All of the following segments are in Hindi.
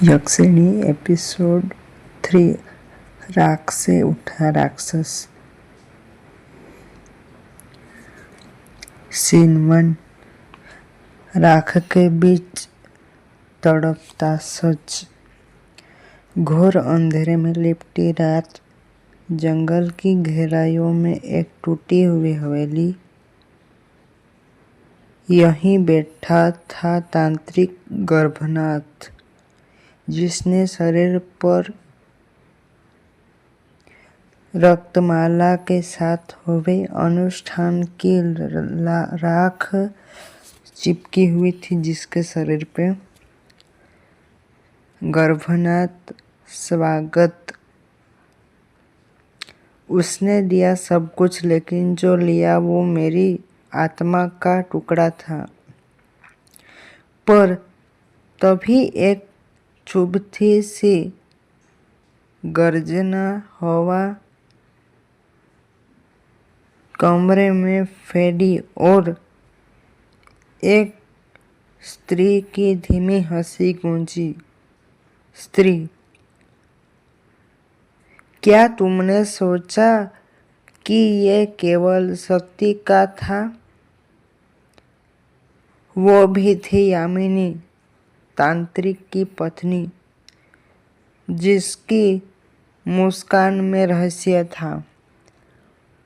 यक्षिणी एपिसोड 3 राख से उठा राक्षस। सीन 1। राख के बीच तड़पता सच। घोर अंधेरे में लिपटी रात। जंगल की गहराइयों में एक टूटी हुई हवेली। यहीं बैठा था तांत्रिक गर्भनाथ, जिसने शरीर पर रक्तमाला के साथ हुए अनुष्ठान की राख चिपकी हुई थी। जिसके शरीर पे गर्भनाथ स्वागत। उसने दिया सब कुछ, लेकिन जो लिया वो मेरी आत्मा का टुकड़ा था। पर तभी एक चुभती सी गर्जना हवा कमरे में फैली और एक स्त्री की धीमी हंसी गूंजी। स्त्री, क्या तुमने सोचा कि ये केवल शक्ति का था? वो भी थी यामिनी, तांत्रिक की पत्नी, जिसकी मुस्कान में रहस्य था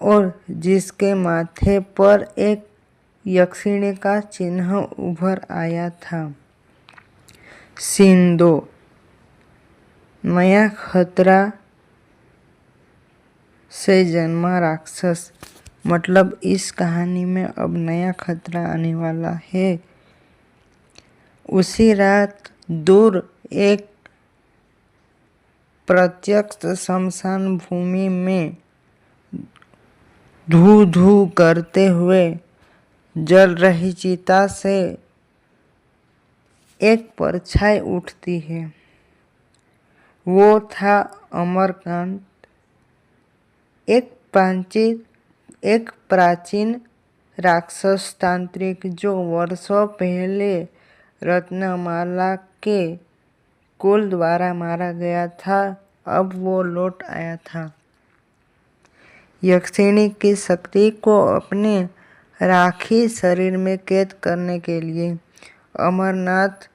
और जिसके माथे पर एक यक्षिणी का चिन्ह उभर आया था। सीन 2। नया खतरा से जन्मा राक्षस। मतलब इस कहानी में अब नया खतरा आने वाला है। उसी रात दूर एक प्रत्यक्ष शमशान भूमि में धू धू करते हुए जल रही चिता से एक परछाई उठती है। वो था अमरकांत, एक प्राचीन राक्षस तांत्रिक जो वर्षों पहले रत्नमाला के कुल द्वारा मारा गया था। अब वो लौट आया था। यक्षिणी की शक्ति को अपने राखी शरीर में कैद करने के लिए अमरनाथ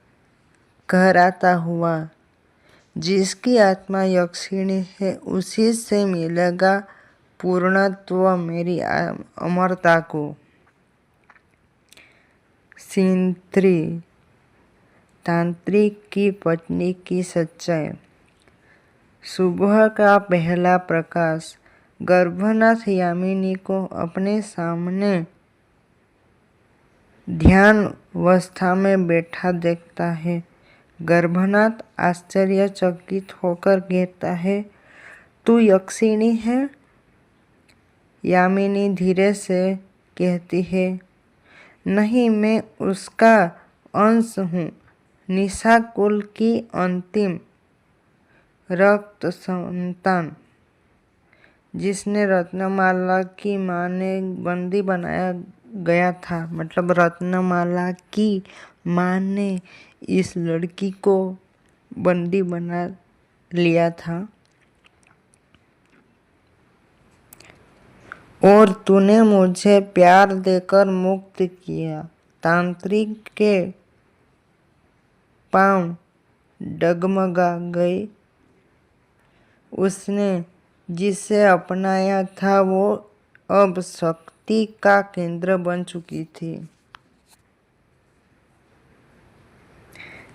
घर आता हुआ। जिसकी आत्मा यक्षिणी है, उसी से मिलेगा पूर्णत्व, मेरी अमरता को। सीन 3। तांत्रिक की पत्नी की सच्चाई। सुबह का पहला प्रकाश गर्भनाथ यामिनी को अपने सामने ध्यान अवस्था में बैठा देखता है। गर्भनाथ आश्चर्यचकित होकर कहता है, तू यक्षिणी है? यामिनी धीरे से कहती है, नहीं, मैं उसका अंश हूँ, निशा कुल की अंतिम रक्त संतान, जिसने रत्नमाला की माँ ने बंदी बनाया गया था। मतलब रत्नमाला की माँ ने इस लड़की को बंदी बना लिया था और तूने मुझे प्यार देकर मुक्त किया। तांत्रिक के पांव डगमगा गए। उसने जिसे अपनाया था वो अब शक्ति का केंद्र बन चुकी थी।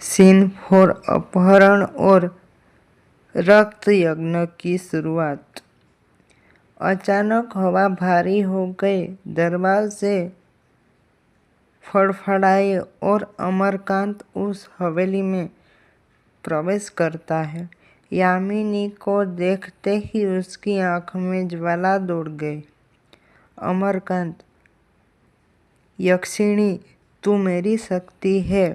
सीन 4। अपहरण और रक्त यज्ञ की शुरुआत। अचानक हवा भारी हो गई, दरवाजे फड़फड़ाए और अमरकांत उस हवेली में प्रवेश करता है। यामिनी को देखते ही उसकी आंख में ज्वाला दौड़ गई। अमरकांत, यक्षिणी, तू मेरी शक्ति है।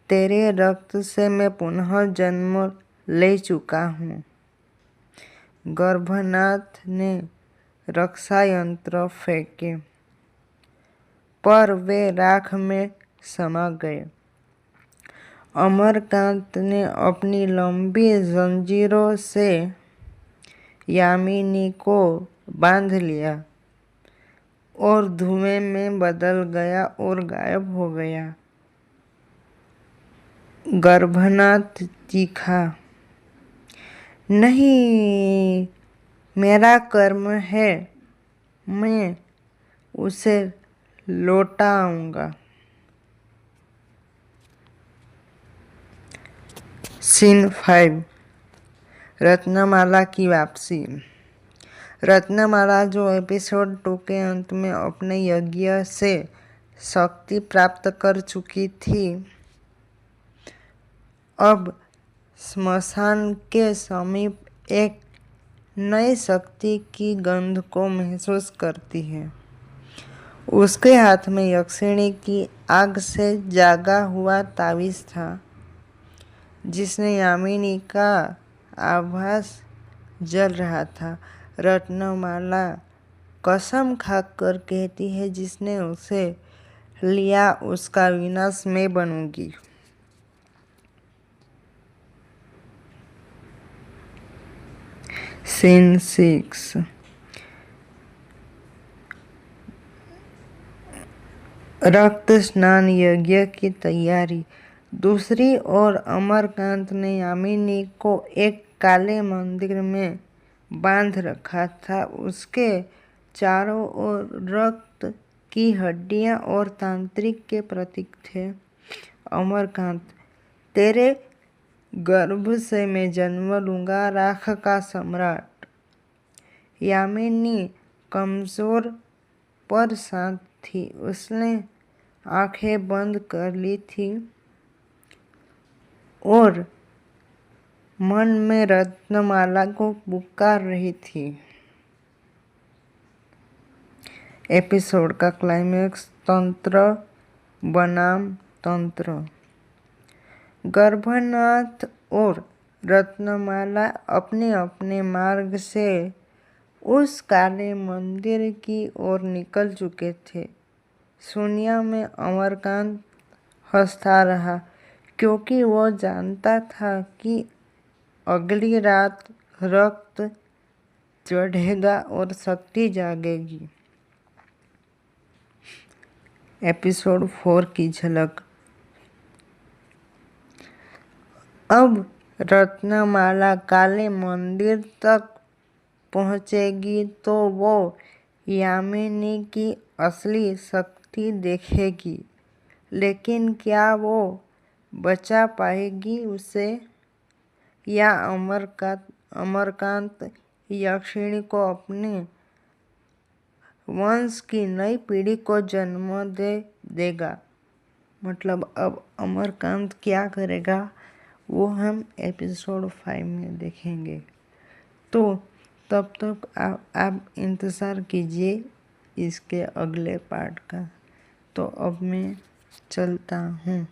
तेरे रक्त से मैं पुनः जन्म ले चुका हूँ। गर्भनाथ ने रक्षा यंत्र फेंके, पर वे राख में समा गए। अमरकांत ने अपनी लंबी जंजीरों से यामिनी को बांध लिया और धुएं में बदल गया और गायब हो गया। गर्भनाथ चीखा, नहीं, मेरा कर्म है, मैं उसे लौटा आऊंगा। सीन 5, रत्नमाला की वापसी। रत्नमाला जो एपिसोड 2 के अंत में अपने यज्ञ से शक्ति प्राप्त कर चुकी थी, अब स्मशान के समीप एक नई शक्ति की गंध को महसूस करती है। उसके हाथ में यक्षिणी की आग से जागा हुआ ताबीज था, जिसने यामिनी का आभास जल रहा था। रत्नमाला कसम खाकर कहती है, जिसने उसे लिया उसका विनाश मैं बनूंगी। सीन 6, रक्त स्नान यज्ञ की तैयारी। दूसरी ओर अमरकांत ने यामिनी को एक काले मंदिर में बांध रखा था। उसके चारों ओर रक्त की हड्डियां और तांत्रिक के प्रतीक थे। अमरकांत, तेरे गर्भ से मैं जन्म लूंगा, राख का सम्राट। यामिनी कमजोर पर शांत थी। उसने आंखें बंद कर ली थी और मन में रत्नमाला को पुकार रही थी। एपिसोड का क्लाइमेक्स, तंत्र बनाम तंत्र। गर्भनाथ और रत्नमाला अपने अपने मार्ग से उस काले मंदिर की ओर निकल चुके थे। शून्य में अमरकांत हंसता रहा, क्योंकि वो जानता था कि अगली रात रक्त चढ़ेगा और शक्ति जागेगी। एपिसोड 4 की झलक। अब रत्नमाला काले मंदिर तक पहुंचेगी तो वो यामिनी की असली शक्ति देखेगी, लेकिन क्या वो बचा पाएगी उसे, या अमरकांत यक्षिणी को अपने वंश की नई पीढ़ी को जन्म देगा। मतलब अब अमरकांत क्या करेगा वो हम एपिसोड 5 में देखेंगे। तो तब तक आप इंतज़ार कीजिए इसके अगले पार्ट का। तो अब मैं चलता हूँ।